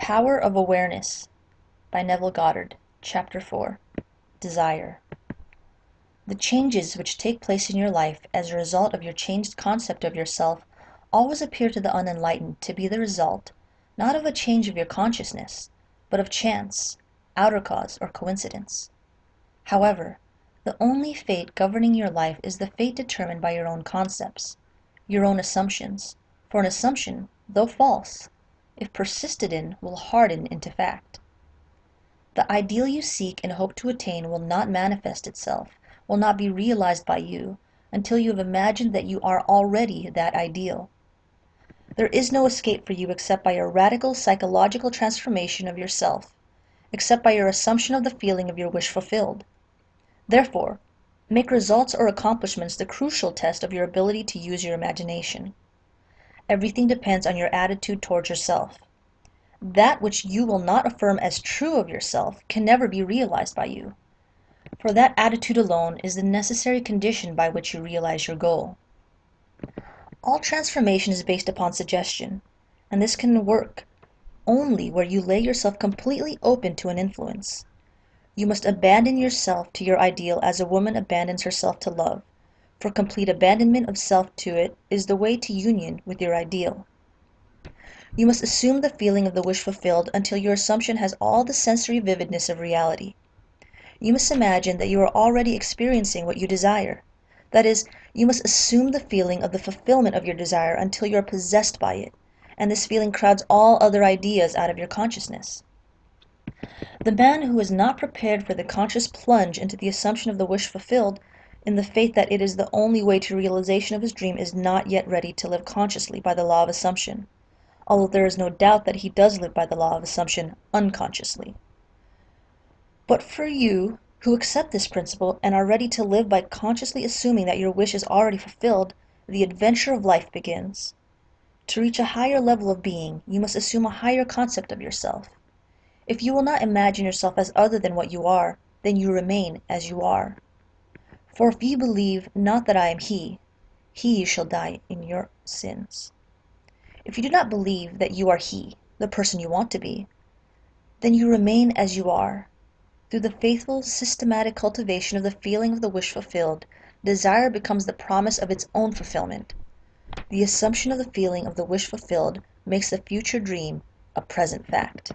Power of Awareness by Neville Goddard, Chapter 4, Desire. The changes which take place in your life as a result of your changed concept of yourself always appear to the unenlightened to be the result, not of a change of your consciousness, but of chance, outer cause, or coincidence. However, the only fate governing your life is the fate determined by your own concepts, your own assumptions, for an assumption, though false, if persisted in, will harden into fact. The ideal you seek and hope to attain will not manifest itself, will not be realized by you, until you have imagined that you are already that ideal. There is no escape for you except by a radical psychological transformation of yourself, except by your assumption of the feeling of your wish fulfilled. Therefore, make results or accomplishments the crucial test of your ability to use your imagination. Everything depends on your attitude towards yourself. That which you will not affirm as true of yourself can never be realized by you, for that attitude alone is the necessary condition by which you realize your goal. All transformation is based upon suggestion, and this can work only where you lay yourself completely open to an influence. You must abandon yourself to your ideal as a woman abandons herself to love, for complete abandonment of self to it is the way to union with your ideal. You must assume the feeling of the wish fulfilled until your assumption has all the sensory vividness of reality. You must imagine that you are already experiencing what you desire. That is, you must assume the feeling of the fulfillment of your desire until you are possessed by it, and this feeling crowds all other ideas out of your consciousness. The man who is not prepared for the conscious plunge into the assumption of the wish fulfilled, in the faith that it is the only way to realization of his dream, is not yet ready to live consciously by the law of assumption, although there is no doubt that he does live by the law of assumption unconsciously. But for you, who accept this principle and are ready to live by consciously assuming that your wish is already fulfilled, the adventure of life begins. To reach a higher level of being, you must assume a higher concept of yourself. If you will not imagine yourself as other than what you are, then you remain as you are. For if you believe not that I am he shall die in your sins. If you do not believe that you are he, the person you want to be, then you remain as you are. Through the faithful, systematic cultivation of the feeling of the wish fulfilled, desire becomes the promise of its own fulfillment. The assumption of the feeling of the wish fulfilled makes the future dream a present fact.